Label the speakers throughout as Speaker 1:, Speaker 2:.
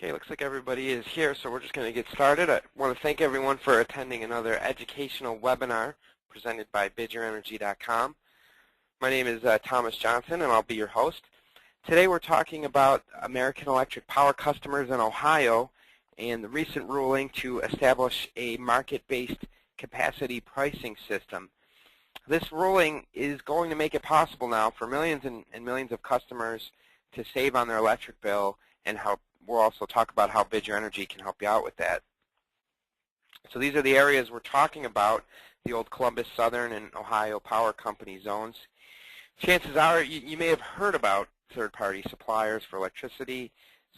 Speaker 1: Okay, looks like everybody is here, so we're just going to get started. I want to thank everyone for attending another educational webinar presented by BidYourEnergy.com. My name is Thomas Johnson, and I'll be your host. Today we're talking about American Electric Power customers in Ohio and the recent ruling to establish a market-based capacity pricing system. This ruling is going to make it possible now for millions and millions of customers to save on their electric bill, and we'll also talk about how Bid Your Energy can help you out with that. So these are the areas we're talking about, the old Columbus, Southern, and Ohio Power Company zones. Chances are you may have heard about third-party suppliers for electricity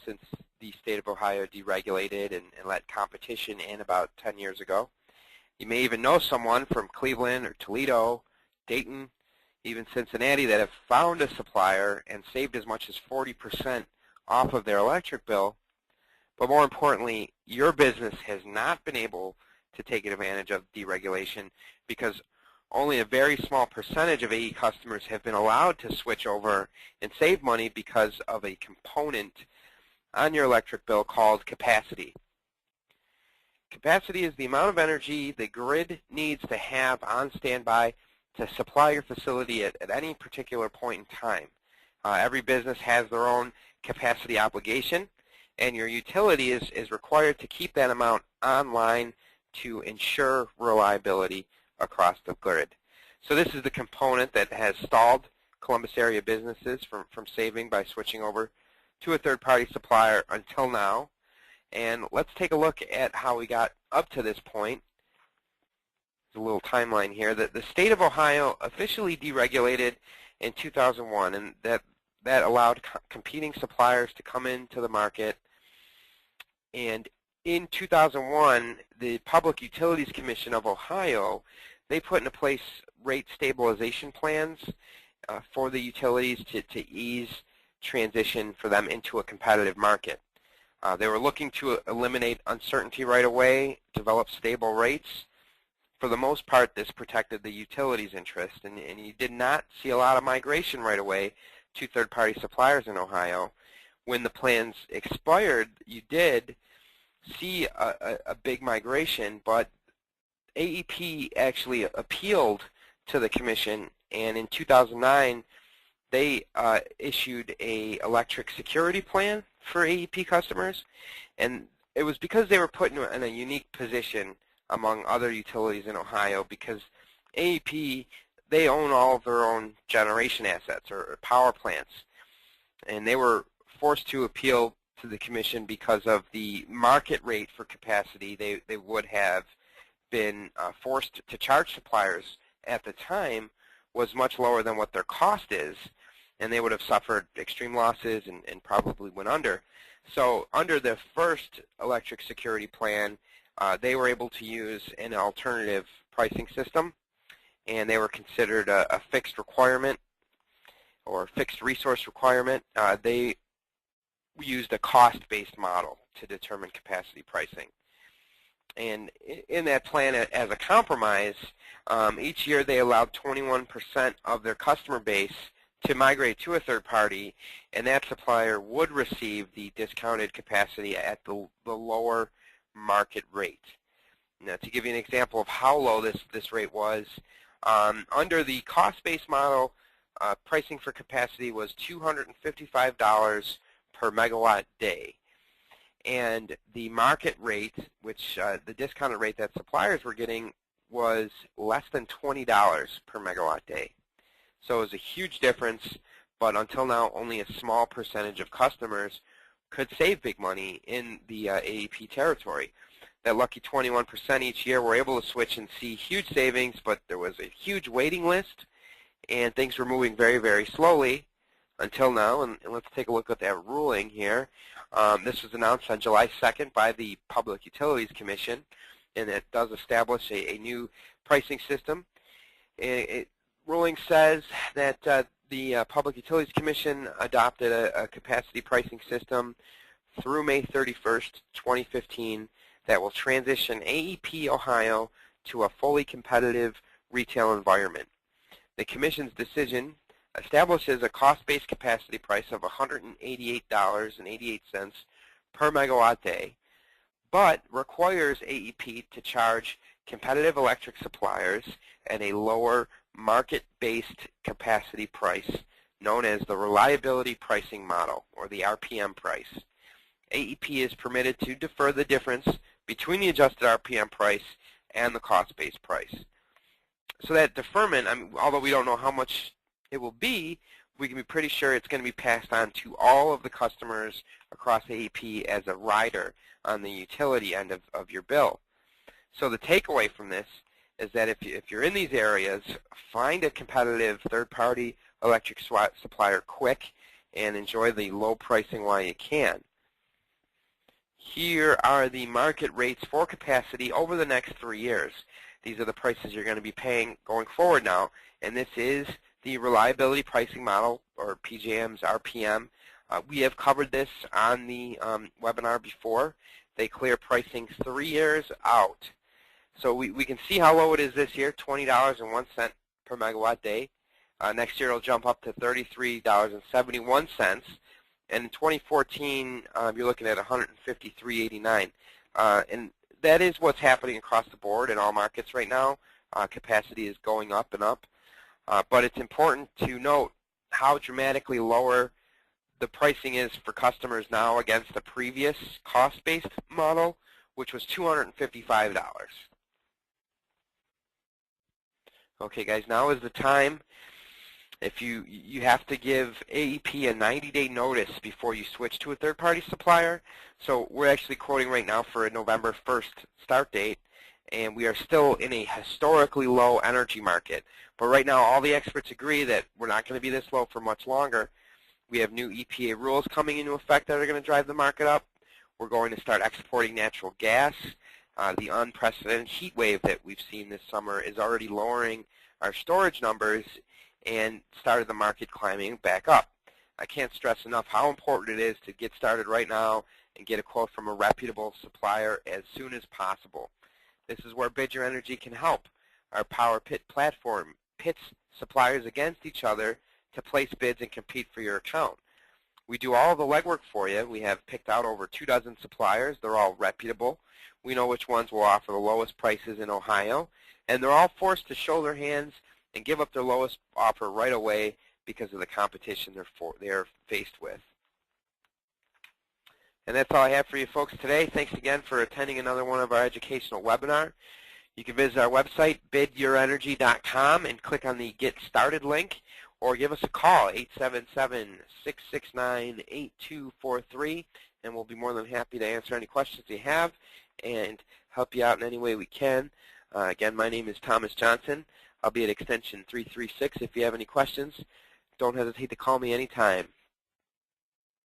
Speaker 1: since the state of Ohio deregulated and let competition in about 10 years ago. You may even know someone from Cleveland or Toledo, Dayton, even Cincinnati that have found a supplier and saved as much as 40% off of their electric bill. But more importantly, your business has not been able to take advantage of deregulation because only a very small percentage of AE customers have been allowed to switch over and save money because of a component on your electric bill called capacity. Capacity is the amount of energy the grid needs to have on standby to supply your facility at any particular point in time. Every business has their own capacity obligation, and your utility is required to keep that amount online to ensure reliability across the grid. So this is the component that has stalled Columbus area businesses from saving by switching over to a third-party supplier until now. And let's take a look at how we got up to this point. There's a little timeline here. The state of Ohio officially deregulated in 2001, and that allowed competing suppliers to come into the market. And in 2001, the Public Utilities Commission of Ohio, they put into place rate stabilization plans for the utilities to ease transition for them into a competitive market. They were looking to eliminate uncertainty right away, develop stable rates. For the most part, this protected the utilities' interest, and you did not see a lot of migration right away to third-party suppliers in Ohio. When the plans expired, you did see a big migration, but AEP actually appealed to the commission, and in 2009, they issued a electric security plan for AEP customers, and it was because they were put in a unique position among other utilities in Ohio because AEP, they own all of their own generation assets or power plants, and they were forced to appeal to the commission because of the market rate for capacity. They would have been forced to charge suppliers at the time was much lower than what their cost is, and they would have suffered extreme losses and probably went under. So under the first electric security plan, they were able to use an alternative pricing system, and they were considered a fixed requirement or fixed resource requirement. They used a cost-based model to determine capacity pricing. And in that plan, as a compromise, each year they allowed 21% of their customer base to migrate to a third party, and that supplier would receive the discounted capacity at the lower market rate. Now, to give you an example of how low this rate was, under the cost-based model, pricing for capacity was $255 per megawatt day. And the market rate, which the discounted rate that suppliers were getting, was less than $20 per megawatt day. So it was a huge difference, but until now, only a small percentage of customers could save big money in the AEP territory. That lucky 21% each year were able to switch and see huge savings, but there was a huge waiting list, and things were moving very, very slowly until now. And let's take a look at that ruling here. This was announced on July 2nd by the Public Utilities Commission, and it does establish a new pricing system. Ruling says that the Public Utilities Commission adopted a capacity pricing system through May 31st, 2015 that will transition AEP Ohio to a fully competitive retail environment. The Commission's decision establishes a cost-based capacity price of $188.88 per megawatt day, but requires AEP to charge competitive electric suppliers at a lower market-based capacity price known as the reliability pricing model, or the RPM price. AEP is permitted to defer the difference between the adjusted RPM price and the cost-based price. So that deferment, although we don't know how much it will be, we can be pretty sure it's going to be passed on to all of the customers across AEP as a rider on the utility end of your bill. So the takeaway from this is that if you're in these areas, find a competitive third-party electric supplier quick and enjoy the low pricing while you can. Here are the market rates for capacity over the next 3 years. These are the prices you're going to be paying going forward now, and this is the reliability pricing model, or PJM's RPM. We have covered this on the webinar before. They clear pricing 3 years out. So we can see how low it is this year, $20.01 per megawatt day. Next year it'll jump up to $33.71. And in 2014, you're looking at $153.89. And that is what's happening across the board in all markets right now. Capacity is going up and up. But it's important to note how dramatically lower the pricing is for customers now against the previous cost-based model, which was $255. Okay, guys, now is the time. If you have to give AEP a 90-day notice before you switch to a third-party supplier. So we're actually quoting right now for a November 1st start date, and we are still in a historically low energy market. But right now, all the experts agree that we're not going to be this low for much longer. We have new EPA rules coming into effect that are going to drive the market up. We're going to start exporting natural gas. The unprecedented heat wave that we've seen this summer is already lowering our storage numbers and started the market climbing back up. I can't stress enough how important it is to get started right now and get a quote from a reputable supplier as soon as possible. This is where Bid Your Energy can help. Our Power Pit platform pits suppliers against each other to place bids and compete for your account. We do all the legwork for you. We have picked out over 24 suppliers. They're all reputable. We know which ones will offer the lowest prices in Ohio, and they're all forced to show their hands and give up their lowest offer right away because of the competition they're faced with. And that's all I have for you folks today. Thanks again for attending another one of our educational webinar. You can visit our website, bidyourenergy.com, and click on the Get Started link, or give us a call, 877-669-8243, and we'll be more than happy to answer any questions you have and help you out in any way we can. Again, my name is Thomas Johnson. I'll be at extension 336 if you have any questions. Don't hesitate to call me anytime.